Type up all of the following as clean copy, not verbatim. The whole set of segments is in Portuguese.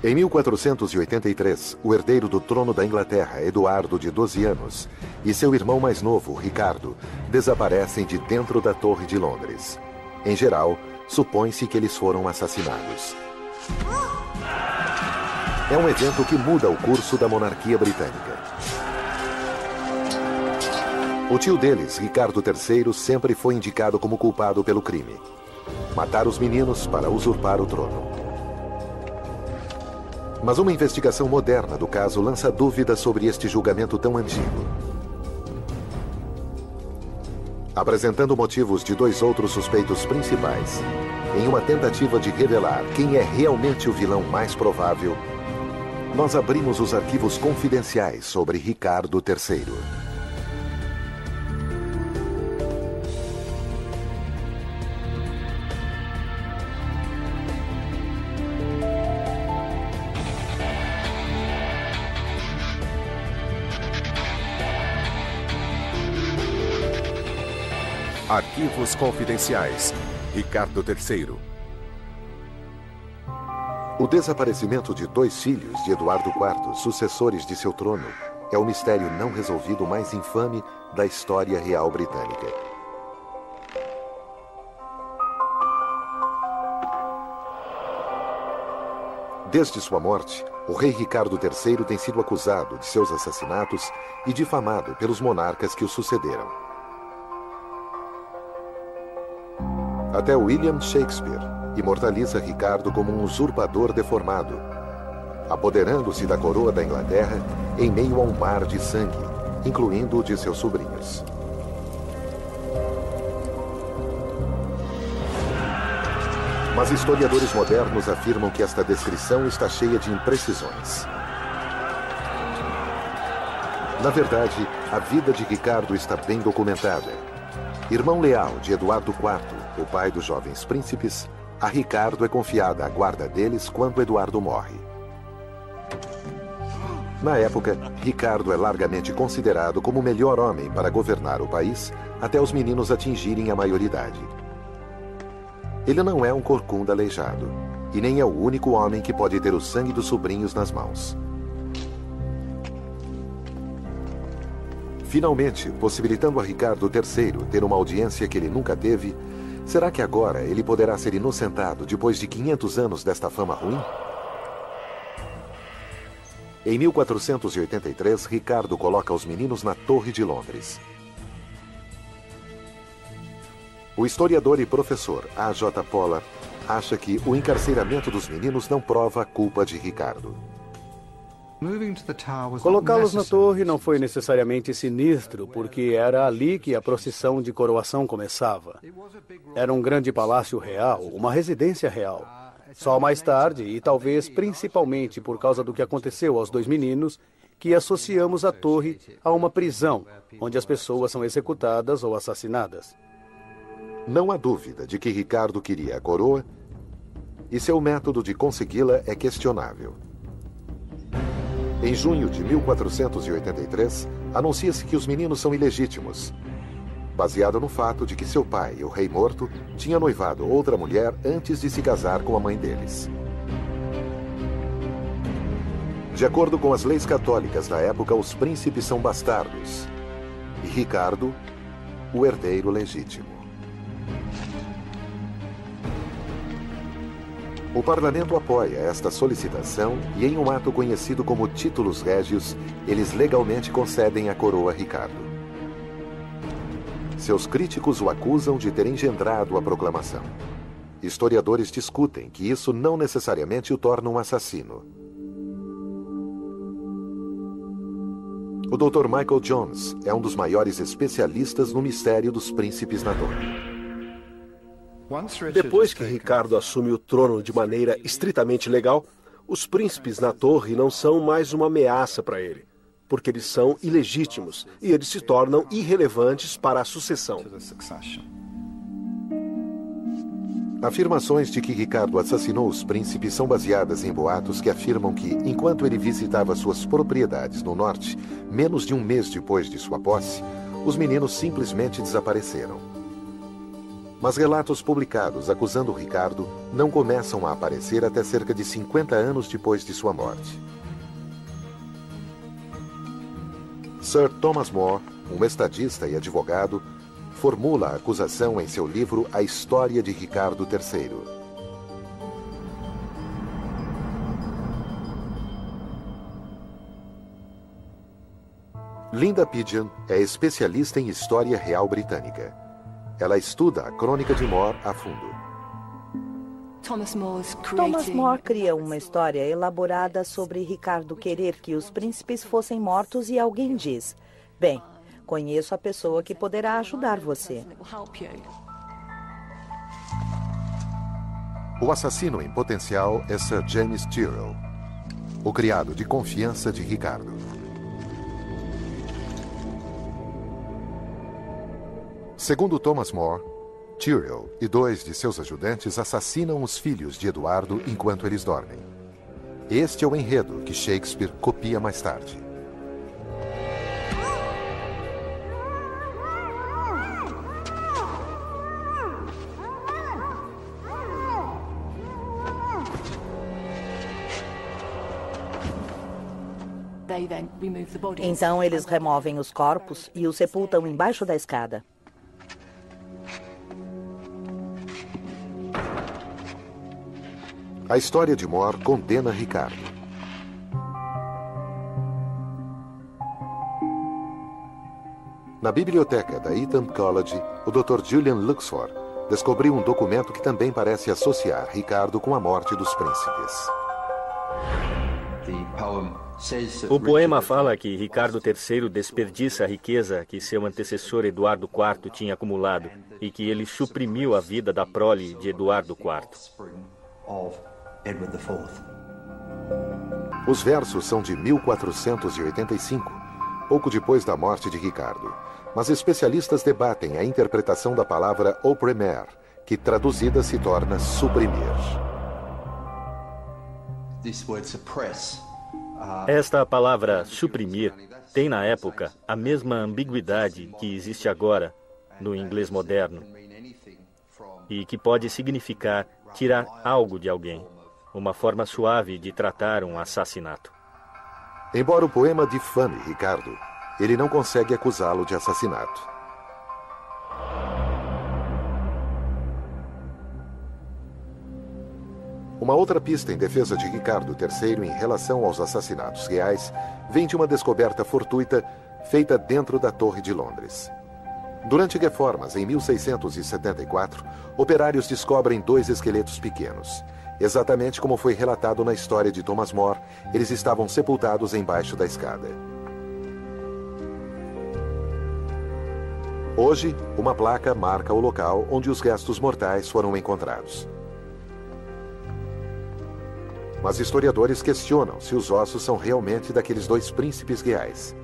Em 1483, o herdeiro do trono da Inglaterra, Eduardo, de 12 anos, e seu irmão mais novo, Ricardo, desaparecem de dentro da Torre de Londres. Em geral, supõe-se que eles foram assassinados. É um evento que muda o curso da monarquia britânica. O tio deles, Ricardo III, sempre foi indicado como culpado pelo crime: matar os meninos para usurpar o trono. Mas uma investigação moderna do caso lança dúvidas sobre este julgamento tão antigo. Apresentando motivos de dois outros suspeitos principais, em uma tentativa de revelar quem é realmente o vilão mais provável, nós abrimos os arquivos confidenciais sobre Ricardo III. Arquivos Confidenciais. Ricardo III. O desaparecimento de dois filhos de Eduardo IV, sucessores de seu trono, é o mistério não resolvido mais infame da história real britânica. Desde sua morte, o rei Ricardo III tem sido acusado de seus assassinatos e difamado pelos monarcas que o sucederam. Até William Shakespeare imortaliza Ricardo como um usurpador deformado, apoderando-se da coroa da Inglaterra em meio a um mar de sangue, incluindo o de seus sobrinhos. Mas historiadores modernos afirmam que esta descrição está cheia de imprecisões. Na verdade, a vida de Ricardo está bem documentada. Irmão leal de Eduardo IV, o pai dos jovens príncipes, a Ricardo é confiada a guarda deles quando Eduardo morre. Na época, Ricardo é largamente considerado como o melhor homem para governar o país até os meninos atingirem a maioridade. Ele não é um corcunda aleijado, e nem é o único homem que pode ter o sangue dos sobrinhos nas mãos. Finalmente, possibilitando a Ricardo III ter uma audiência que ele nunca teve, será que agora ele poderá ser inocentado depois de 500 anos desta fama ruim? Em 1483, Ricardo coloca os meninos na Torre de Londres. O historiador e professor A.J. Pollard acha que o encarceramento dos meninos não prova a culpa de Ricardo. Colocá-los na torre não foi necessariamente sinistro, porque era ali que a procissão de coroação começava. Era um grande palácio real, uma residência real. Só mais tarde, e talvez principalmente por causa do que aconteceu aos dois meninos, que associamos a torre a uma prisão, onde as pessoas são executadas ou assassinadas. Não há dúvida de que Ricardo queria a coroa, e seu método de consegui-la é questionável. Em junho de 1483, anuncia-se que os meninos são ilegítimos, baseado no fato de que seu pai, o rei morto, tinha noivado outra mulher antes de se casar com a mãe deles. De acordo com as leis católicas da época, os príncipes são bastardos, e Ricardo, o herdeiro legítimo. O parlamento apoia esta solicitação e, em um ato conhecido como Títulos Régios, eles legalmente concedem a coroa a Ricardo. Seus críticos o acusam de ter engendrado a proclamação. Historiadores discutem que isso não necessariamente o torna um assassino. O Dr. Michael Jones é um dos maiores especialistas no mistério dos príncipes na torre. Depois que Ricardo assume o trono de maneira estritamente legal, os príncipes na torre não são mais uma ameaça para ele, porque eles são ilegítimos e eles se tornam irrelevantes para a sucessão. Afirmações de que Ricardo assassinou os príncipes são baseadas em boatos que afirmam que, enquanto ele visitava suas propriedades no norte, menos de um mês depois de sua posse, os meninos simplesmente desapareceram. Mas relatos publicados acusando Ricardo não começam a aparecer até cerca de 50 anos depois de sua morte. Sir Thomas More, um estadista e advogado, formula a acusação em seu livro A História de Ricardo III. Linda Pigeon é especialista em história real britânica. Ela estuda a crônica de More a fundo. Thomas More cria uma história elaborada sobre Ricardo querer que os príncipes fossem mortos e alguém diz: bem, conheço a pessoa que poderá ajudar você. O assassino em potencial é Sir James Tyrrell, o criado de confiança de Ricardo. Segundo Thomas More, Tyrrell e 2 de seus ajudantes assassinam os filhos de Eduardo enquanto eles dormem. Este é o enredo que Shakespeare copia mais tarde. Então eles removem os corpos e os sepultam embaixo da escada. A história de More condena Ricardo. Na biblioteca da Eton College, o Dr. Julian Luxford descobriu um documento que também parece associar Ricardo com a morte dos príncipes. O poema fala que Ricardo III desperdiça a riqueza que seu antecessor Eduardo IV tinha acumulado e que ele suprimiu a vida da prole de Eduardo IV. Os versos são de 1485, pouco depois da morte de Ricardo, mas especialistas debatem a interpretação da palavra opprimer, que traduzida se torna suprimir. Esta palavra suprimir tem na época a mesma ambiguidade que existe agora no inglês moderno e que pode significar tirar algo de alguém. Uma forma suave de tratar um assassinato. Embora o poema difame Ricardo, ele não consegue acusá-lo de assassinato. Uma outra pista em defesa de Ricardo III em relação aos assassinatos reais vem de uma descoberta fortuita feita dentro da Torre de Londres. Durante reformas em 1674, operários descobrem 2 esqueletos pequenos. Exatamente como foi relatado na história de Thomas More, eles estavam sepultados embaixo da escada. Hoje, uma placa marca o local onde os restos mortais foram encontrados. Mas historiadores questionam se os ossos são realmente daqueles 2 príncipes reais.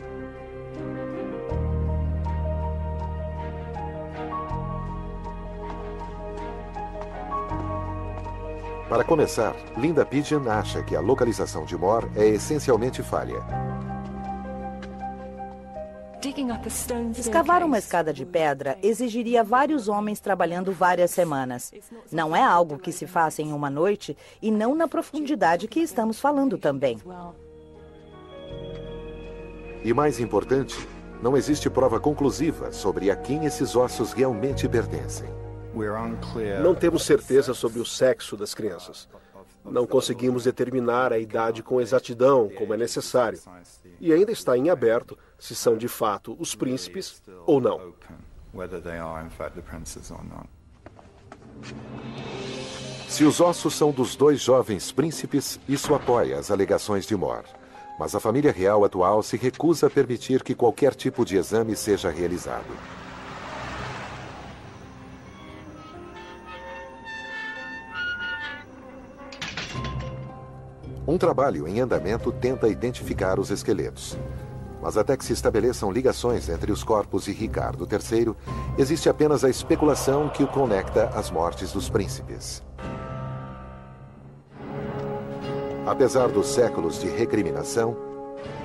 Para começar, Linda Pigeon acha que a localização de More é essencialmente falha. Escavar uma escada de pedra exigiria vários homens trabalhando várias semanas. Não é algo que se faça em uma noite e não na profundidade que estamos falando também. E mais importante, não existe prova conclusiva sobre a quem esses ossos realmente pertencem. Não temos certeza sobre o sexo das crianças. Não conseguimos determinar a idade com exatidão, como é necessário. E ainda está em aberto se são de fato os príncipes ou não. Se os ossos são dos 2 jovens príncipes, isso apoia as alegações de More. Mas a família real atual se recusa a permitir que qualquer tipo de exame seja realizado. Um trabalho em andamento tenta identificar os esqueletos. Mas até que se estabeleçam ligações entre os corpos de Ricardo III, existe apenas a especulação que o conecta às mortes dos príncipes. Apesar dos séculos de recriminação,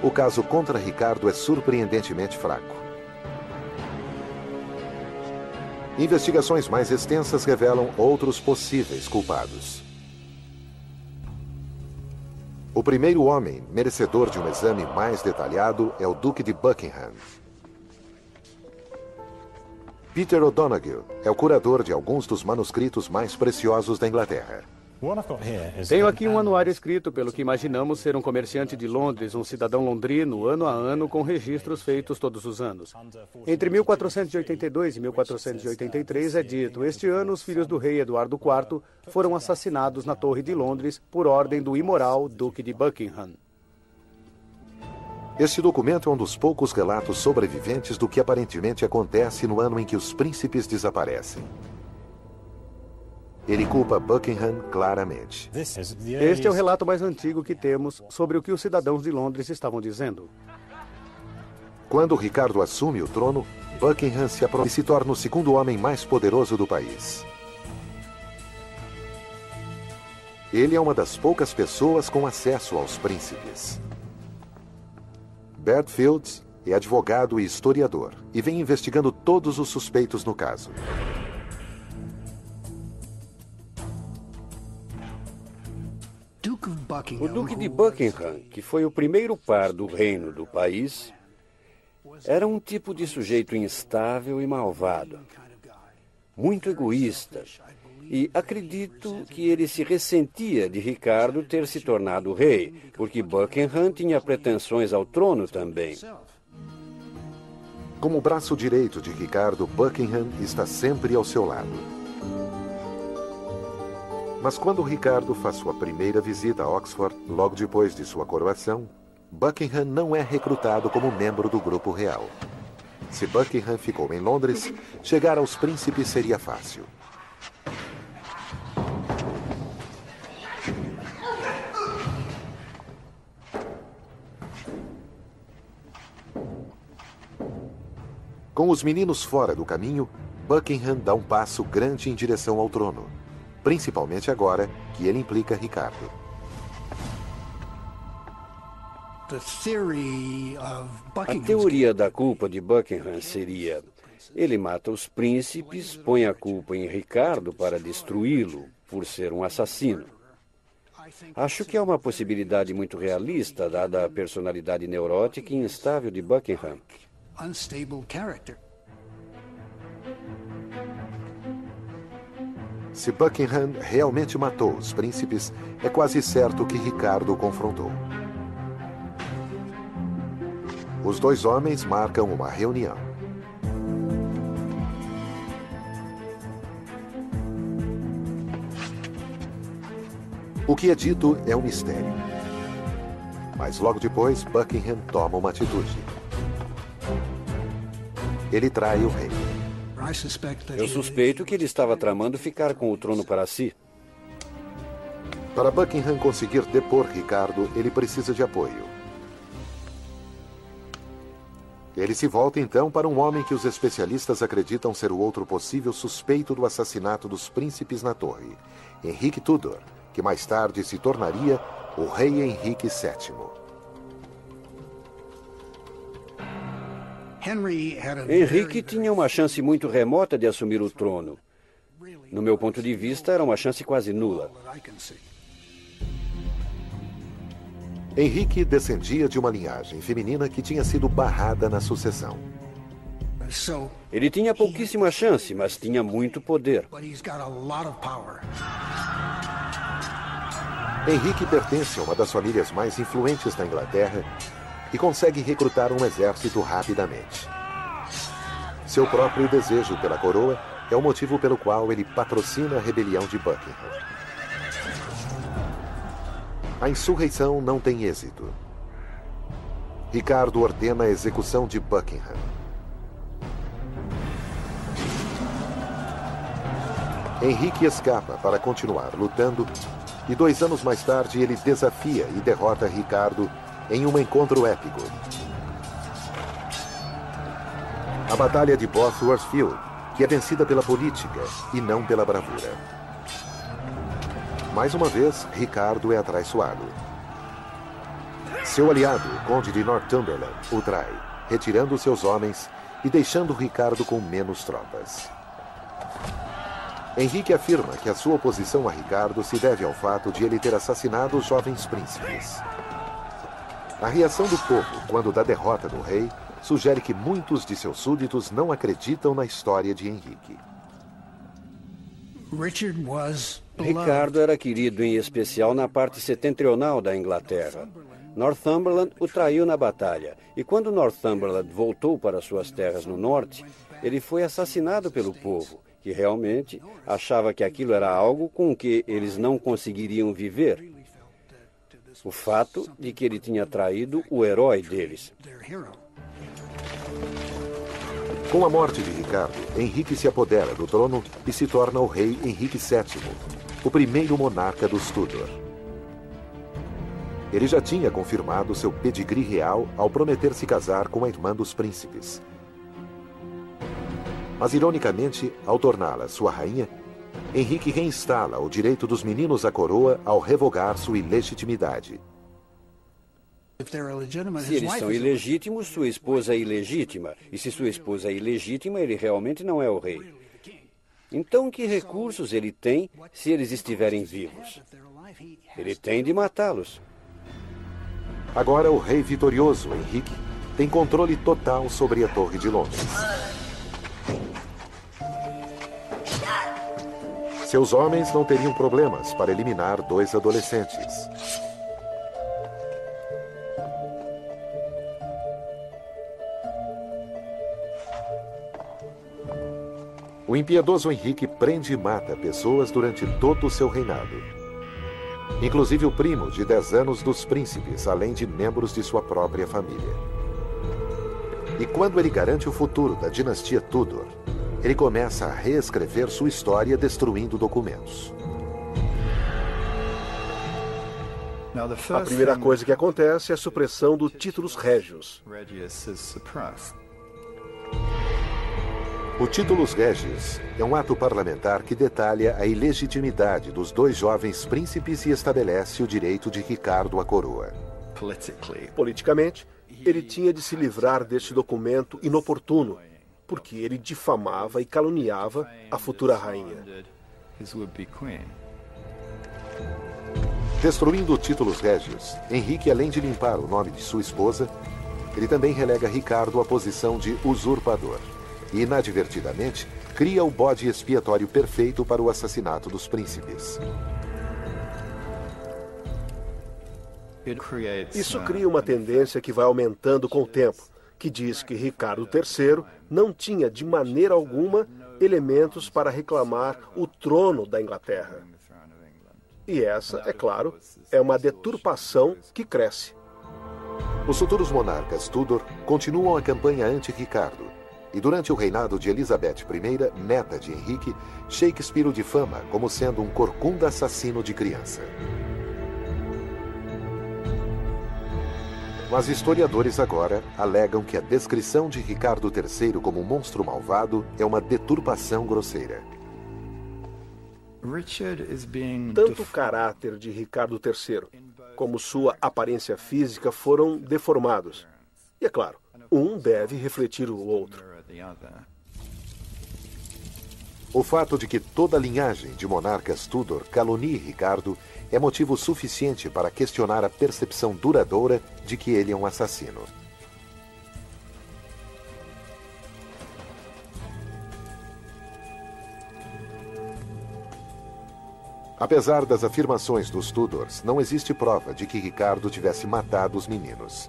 o caso contra Ricardo é surpreendentemente fraco. Investigações mais extensas revelam outros possíveis culpados. O primeiro homem merecedor de um exame mais detalhado é o Duque de Buckingham. Peter O'Donoghue é o curador de alguns dos manuscritos mais preciosos da Inglaterra. Tenho aqui um anuário escrito pelo que imaginamos ser um comerciante de Londres, um cidadão londrino, ano a ano, com registros feitos todos os anos. Entre 1482 e 1483 é dito: este ano os filhos do rei Eduardo IV foram assassinados na Torre de Londres por ordem do imoral Duque de Buckingham. Este documento é um dos poucos relatos sobreviventes do que aparentemente acontece no ano em que os príncipes desaparecem. Ele culpa Buckingham claramente. Este é o relato mais antigo que temos sobre o que os cidadãos de Londres estavam dizendo. Quando Ricardo assume o trono, Buckingham se torna o segundo homem mais poderoso do país. Ele é uma das poucas pessoas com acesso aos príncipes. Bert Fields é advogado e historiador e vem investigando todos os suspeitos no caso. O Duque de Buckingham, que foi o primeiro par do reino do país, era um tipo de sujeito instável e malvado, muito egoísta, e acredito que ele se ressentia de Ricardo ter se tornado rei, porque Buckingham tinha pretensões ao trono também. Como braço direito de Ricardo, Buckingham está sempre ao seu lado. Mas quando Ricardo faz sua primeira visita a Oxford, logo depois de sua coroação, Buckingham não é recrutado como membro do grupo real. Se Buckingham ficou em Londres, chegar aos príncipes seria fácil. Com os meninos fora do caminho, Buckingham dá um passo grande em direção ao trono. Principalmente agora que ele implica Ricardo. A teoria da culpa de Buckingham seria: ele mata os príncipes, põe a culpa em Ricardo para destruí-lo por ser um assassino. Acho que é uma possibilidade muito realista, dada a personalidade neurótica e instável de Buckingham. Se Buckingham realmente matou os príncipes, é quase certo que Ricardo o confrontou. Os dois homens marcam uma reunião. O que é dito é um mistério. Mas logo depois, Buckingham toma uma atitude. Ele trai o rei. Eu suspeito que ele estava tramando ficar com o trono para si. Para Buckingham conseguir depor Ricardo, ele precisa de apoio. Ele se volta então para um homem que os especialistas acreditam ser o outro possível suspeito do assassinato dos príncipes na torre, Henrique Tudor, que mais tarde se tornaria o rei Henrique VII. Henrique tinha uma chance muito remota de assumir o trono. No meu ponto de vista, era uma chance quase nula. Henrique descendia de uma linhagem feminina que tinha sido barrada na sucessão. Ele tinha pouquíssima chance, mas tinha muito poder. Henrique pertence a uma das famílias mais influentes da Inglaterra e consegue recrutar um exército rapidamente. Seu próprio desejo pela coroa é o motivo pelo qual ele patrocina a rebelião de Buckingham. A insurreição não tem êxito. Ricardo ordena a execução de Buckingham. Henrique escapa para continuar lutando e 2 anos mais tarde ele desafia e derrota Ricardo em um encontro épico. A Batalha de Bosworth Field, que é vencida pela política e não pela bravura. Mais uma vez, Ricardo é atraiçoado. Seu aliado, o Conde de Northumberland, o trai, retirando seus homens e deixando Ricardo com menos tropas. Henrique afirma que a sua oposição a Ricardo se deve ao fato de ele ter assassinado os jovens príncipes. A reação do povo quando da derrota do rei sugere que muitos de seus súditos não acreditam na história de Henrique. Ricardo era querido em especial na parte setentrional da Inglaterra. Northumberland o traiu na batalha, e quando Northumberland voltou para suas terras no norte, ele foi assassinado pelo povo, que realmente achava que aquilo era algo com o que eles não conseguiriam viver. O fato de que ele tinha traído o herói deles. Com a morte de Ricardo, Henrique se apodera do trono e se torna o rei Henrique VII, o primeiro monarca dos Tudor. Ele já tinha confirmado seu pedigree real ao prometer se casar com a irmã dos príncipes. Mas, ironicamente, ao torná-la sua rainha, Henrique reinstala o direito dos meninos à coroa ao revogar sua ilegitimidade. Se eles são ilegítimos, sua esposa é ilegítima. E se sua esposa é ilegítima, ele realmente não é o rei. Então, que recursos ele tem se eles estiverem vivos? Ele tem de matá-los. Agora, o rei vitorioso, Henrique, tem controle total sobre a Torre de Londres. Seus homens não teriam problemas para eliminar 2 adolescentes. O impiedoso Henrique prende e mata pessoas durante todo o seu reinado. Inclusive o primo de 10 anos dos príncipes, além de membros de sua própria família. E quando ele garante o futuro da dinastia Tudor, ele começa a reescrever sua história destruindo documentos. A primeira coisa que acontece é a supressão do Titulus Regius. O Titulus Regius é um ato parlamentar que detalha a ilegitimidade dos 2 jovens príncipes e estabelece o direito de Ricardo à coroa. Politicamente, ele tinha de se livrar deste documento inoportuno, porque ele difamava e caluniava a futura rainha. Destruindo o Titulus Regius, Henrique, além de limpar o nome de sua esposa, ele também relega Ricardo à posição de usurpador. E, inadvertidamente, cria o bode expiatório perfeito para o assassinato dos príncipes. Isso cria uma tendência que vai aumentando com o tempo, que diz que Ricardo III não tinha, de maneira alguma, elementos para reclamar o trono da Inglaterra. E essa, é claro, é uma deturpação que cresce. Os futuros monarcas Tudor continuam a campanha anti-Ricardo. E durante o reinado de Elizabeth I, neta de Henrique, Shakespeare o difama como sendo um corcunda assassino de criança. Mas historiadores agora alegam que a descrição de Ricardo III como um monstro malvado é uma deturpação grosseira. Tanto o caráter de Ricardo III como sua aparência física foram deformados. E é claro, um deve refletir o outro. O fato de que toda a linhagem de monarcas Tudor calunie Ricardo é motivo suficiente para questionar a percepção duradoura de que ele é um assassino. Apesar das afirmações dos Tudors, não existe prova de que Ricardo tivesse matado os meninos.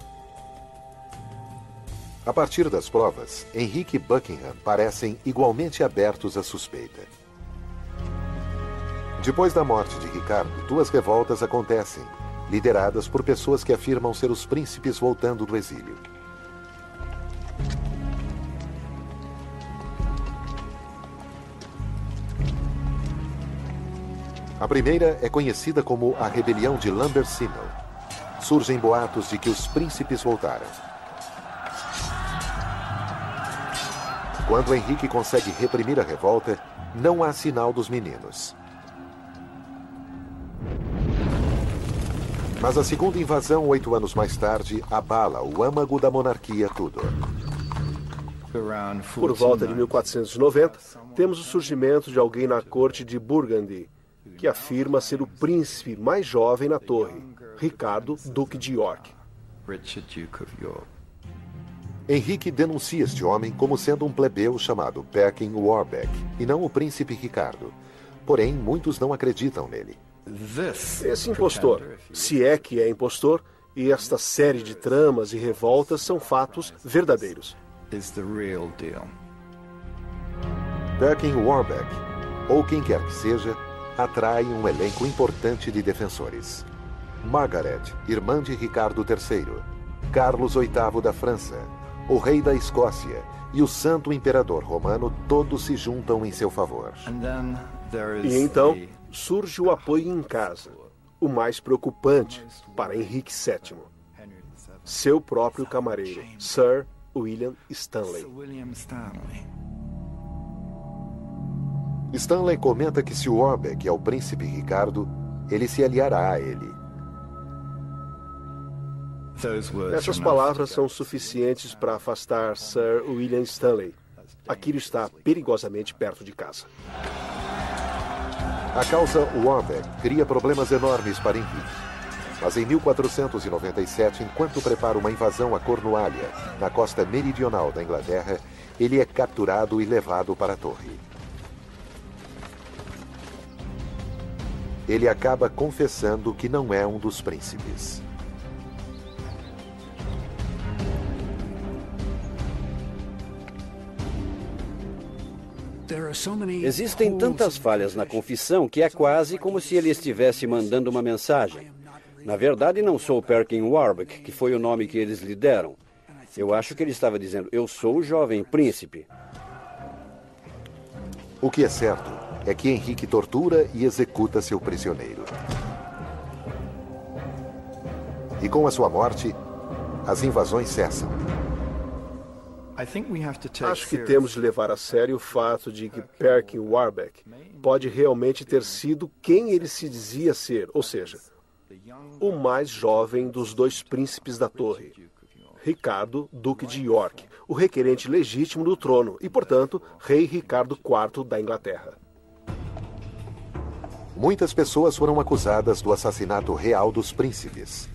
A partir das provas, Henrique e Buckingham parecem igualmente abertos à suspeita. Depois da morte de Ricardo, 2 revoltas acontecem, lideradas por pessoas que afirmam ser os príncipes voltando do exílio. A primeira é conhecida como a Rebelião de Lambersimel. Surgem boatos de que os príncipes voltaram. Quando Henrique consegue reprimir a revolta, não há sinal dos meninos. Mas a segunda invasão, 8 anos mais tarde, abala o âmago da monarquia Tudor. Por volta de 1490, temos o surgimento de alguém na corte de Burgundy, que afirma ser o príncipe mais jovem na torre, Ricardo, Duque de York. Henrique denuncia este homem como sendo um plebeu chamado Perkin Warbeck, e não o príncipe Ricardo. Porém, muitos não acreditam nele. Esse impostor, se é que é impostor, e esta série de tramas e revoltas são fatos verdadeiros. Perkin Warbeck, ou quem quer que seja, atrai um elenco importante de defensores. Margaret, irmã de Ricardo III, Carlos VIII da França, o rei da Escócia e o santo imperador romano todos se juntam em seu favor. E então surge o apoio em casa, o mais preocupante para Henrique VII. Seu próprio camareiro, Sir William Stanley. Stanley comenta que se Warbeck é o príncipe Ricardo, ele se aliará a ele. Essas palavras são suficientes para afastar Sir William Stanley. Aquilo está perigosamente perto de casa. A causa Warbeck cria problemas enormes para Henrique. Mas em 1497, enquanto prepara uma invasão a Cornualha, na costa meridional da Inglaterra, ele é capturado e levado para a torre. Ele acaba confessando que não é um dos príncipes. Existem tantas falhas na confissão que é quase como se ele estivesse mandando uma mensagem. Na verdade, não sou Perkin Warbeck, que foi o nome que eles lhe deram. Eu acho que ele estava dizendo, eu sou o jovem príncipe. O que é certo é que Henrique tortura e executa seu prisioneiro. E com a sua morte, as invasões cessam. Acho que temos de levar a sério o fato de que Perkin Warbeck pode realmente ter sido quem ele se dizia ser, ou seja, o mais jovem dos dois príncipes da torre, Ricardo, Duque de York, o requerente legítimo do trono e, portanto, rei Ricardo IV da Inglaterra. Muitas pessoas foram acusadas do assassinato real dos príncipes.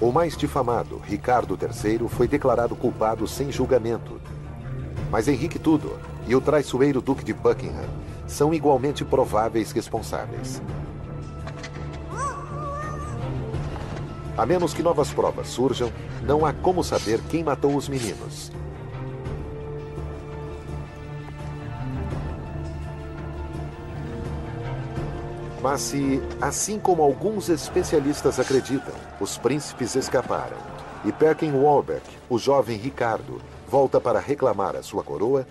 O mais difamado, Ricardo III, foi declarado culpado sem julgamento. Mas Henrique Tudor e o traiçoeiro Duque de Buckingham são igualmente prováveis responsáveis. A menos que novas provas surjam, não há como saber quem matou os meninos. Mas se, assim como alguns especialistas acreditam, os príncipes escaparam e Perkin Warbeck, o jovem Ricardo, volta para reclamar a sua coroa,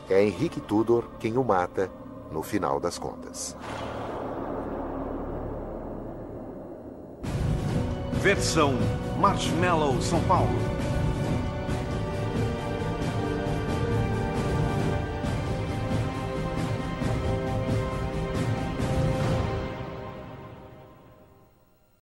é Henrique Tudor quem o mata no final das contas. Versão Marshmallow São Paulo.